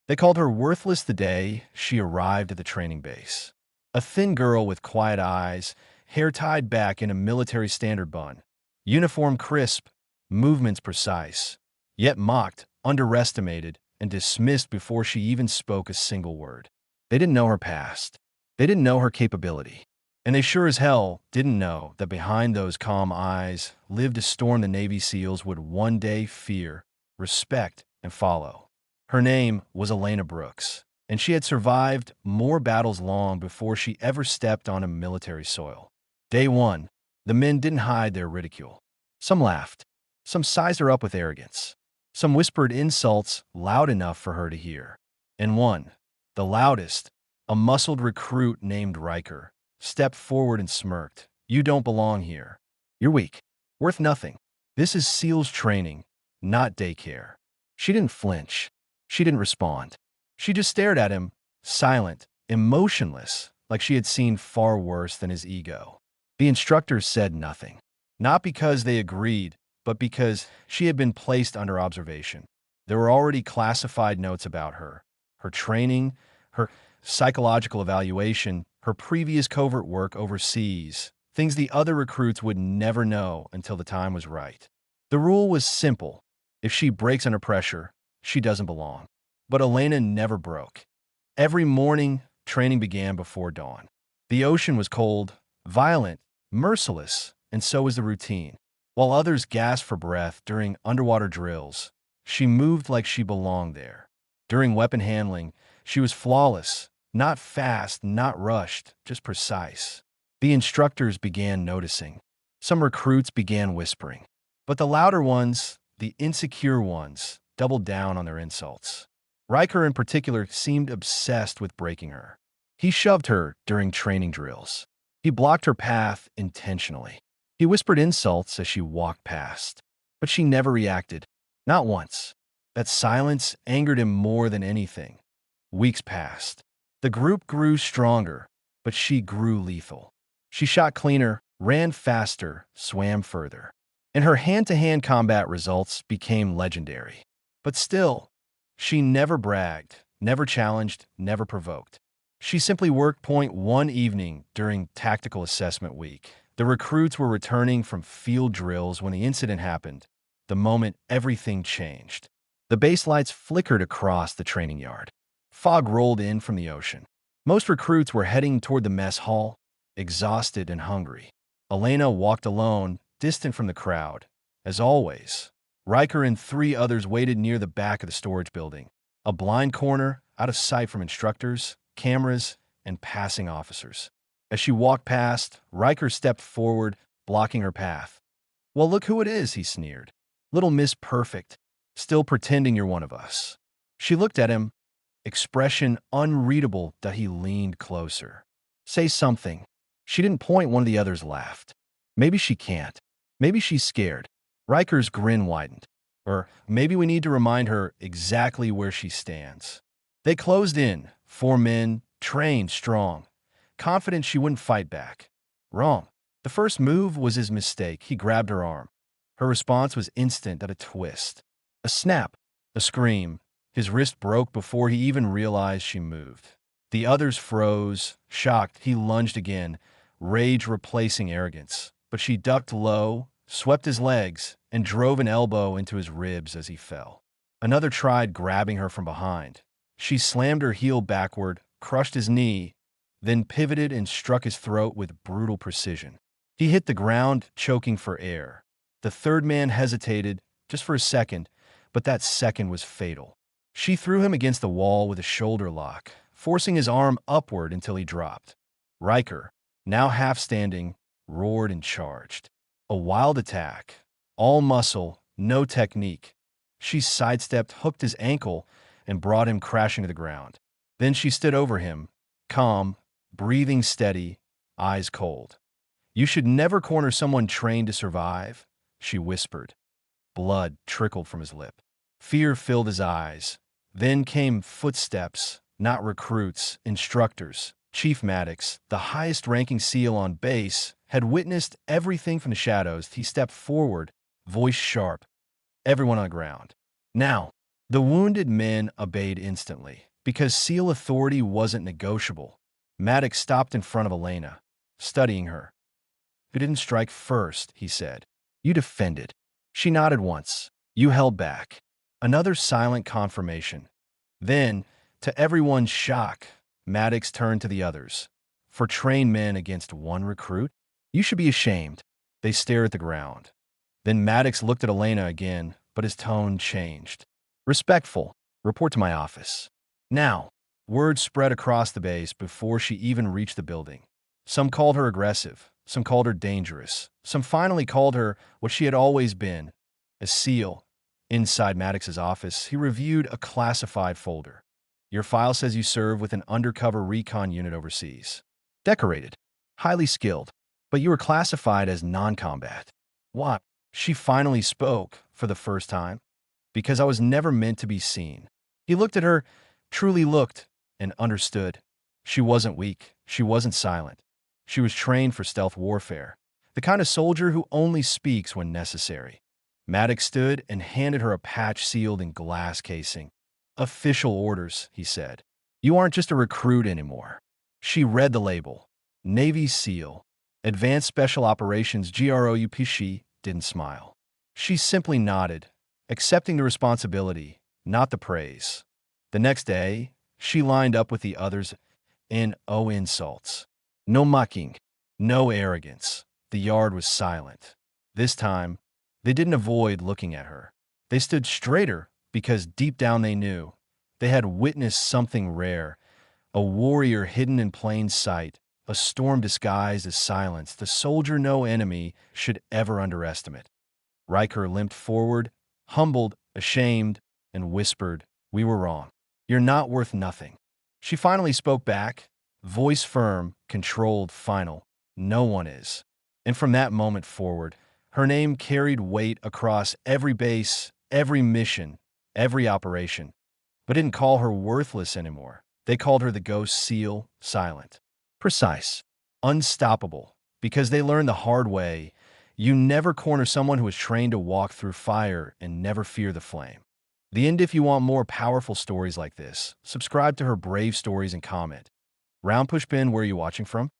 They called her worthless the day she arrived at the training base. A thin girl with quiet eyes, hair tied back in a military standard bun. Uniform crisp, movements precise, yet mocked, underestimated, and dismissed before she even spoke a single word. They didn't know her past. They didn't know her capability. And they sure as hell didn't know that behind those calm eyes lived a storm the Navy SEALs would one day fear, respect, and follow. Her name was Elena Brooks, and she had survived more battles long before she ever stepped on a military soil. Day one, the men didn't hide their ridicule. Some laughed. Some sized her up with arrogance. Some whispered insults loud enough for her to hear. And one, the loudest, a muscled recruit named Riker, stepped forward and smirked. "You don't belong here. You're weak. Worth nothing. This is SEALs training, not daycare." She didn't flinch. She didn't respond. She just stared at him, silent, emotionless, like she had seen far worse than his ego. The instructors said nothing. Not because they agreed, but because she had been placed under observation. There were already classified notes about her, her training, her psychological evaluation, her previous covert work overseas, things the other recruits would never know until the time was right. The rule was simple. If she breaks under pressure, she doesn't belong. But Elena never broke. Every morning, training began before dawn. The ocean was cold, violent, merciless, and so was the routine. While others gasped for breath during underwater drills, she moved like she belonged there. During weapon handling, she was flawless, not fast, not rushed, just precise. The instructors began noticing. Some recruits began whispering. But the louder ones, the insecure ones, doubled down on their insults. Riker in particular seemed obsessed with breaking her. He shoved her during training drills. He blocked her path intentionally. He whispered insults as she walked past. But she never reacted. Not once. That silence angered him more than anything. Weeks passed. The group grew stronger, but she grew lethal. She shot cleaner, ran faster, swam further. And her hand-to-hand combat results became legendary. But still, she never bragged, never challenged, never provoked. She simply worked point one evening during tactical assessment week. The recruits were returning from field drills when the incident happened, the moment everything changed. The base lights flickered across the training yard. Fog rolled in from the ocean. Most recruits were heading toward the mess hall, exhausted and hungry. Elena walked alone, distant from the crowd. As always, Riker and three others waited near the back of the storage building, a blind corner out of sight from instructors, cameras, and passing officers. As she walked past, Riker stepped forward, blocking her path. "Well, look who it is," he sneered. "Little Miss Perfect, still pretending you're one of us." She looked at him, expression unreadable, that he leaned closer. "Say something." She didn't point. One of the others laughed. "Maybe she can't. Maybe she's scared." Riker's grin widened. "Or maybe we need to remind her exactly where she stands." They closed in, four men, trained, strong, confident she wouldn't fight back. Wrong. The first move was his mistake. He grabbed her arm. Her response was instant at a twist. A snap, a scream. His wrist broke before he even realized she moved. The others froze, shocked. He lunged again, rage replacing arrogance. But she ducked low, swept his legs, and drove an elbow into his ribs as he fell. Another tried grabbing her from behind. She slammed her heel backward, crushed his knee, then pivoted and struck his throat with brutal precision. He hit the ground, choking for air. The third man hesitated, just for a second, but that second was fatal. She threw him against the wall with a shoulder lock, forcing his arm upward until he dropped. Riker, now half standing, roared and charged. A wild attack. All muscle, no technique. She sidestepped, hooked his ankle, and brought him crashing to the ground. Then she stood over him, calm, breathing steady, eyes cold. "You should never corner someone trained to survive," she whispered. Blood trickled from his lip. Fear filled his eyes. Then came footsteps, not recruits, instructors. Chief Maddox, the highest-ranking SEAL on base, had witnessed everything from the shadows. He stepped forward, voice sharp. Everyone on the ground. Now. The wounded men obeyed instantly. Because SEAL authority wasn't negotiable, Maddox stopped in front of Elena, studying her. "You didn't strike first," he said. "You defended." She nodded once. "You held back." Another silent confirmation. Then, to everyone's shock, Maddox turned to the others. "For trained men against one recruit? You should be ashamed." They stared at the ground. Then Maddox looked at Elena again, but his tone changed. "Respectful. Report to my office." Now, word spread across the base before she even reached the building. Some called her aggressive, some called her dangerous, some finally called her what she had always been, a SEAL. Inside Maddox's office, he reviewed a classified folder. "Your file says you serve with an undercover recon unit overseas. Decorated, highly skilled, but you were classified as non-combat." "What?" She finally spoke for the first time. "Because I was never meant to be seen." He looked at her, truly looked, and understood. She wasn't weak. She wasn't silent. She was trained for stealth warfare, the kind of soldier who only speaks when necessary. Maddox stood and handed her a patch sealed in glass casing. "Official orders," he said. "You aren't just a recruit anymore." She read the label. Navy SEAL. Advanced Special Operations GROUP. She didn't smile. She simply nodded, accepting the responsibility, not the praise. The next day, she lined up with the others in no insults. No mucking, no arrogance. The yard was silent. This time, they didn't avoid looking at her. They stood straighter because deep down they knew they had witnessed something rare, a warrior hidden in plain sight, a storm disguised as silence, the soldier no enemy should ever underestimate. Riker limped forward, humbled, ashamed, and whispered, "We were wrong. You're not worth nothing." She finally spoke back, voice firm, controlled, final. "No one is." And from that moment forward, her name carried weight across every base, every mission, every operation. But didn't call her worthless anymore. They called her the Ghost SEAL, silent, precise, unstoppable, because they learned the hard way. You never corner someone who is trained to walk through fire and never fear the flame. The end. If you want more powerful stories like this, subscribe to her brave stories and comment. Round Push Bin, where are you watching from?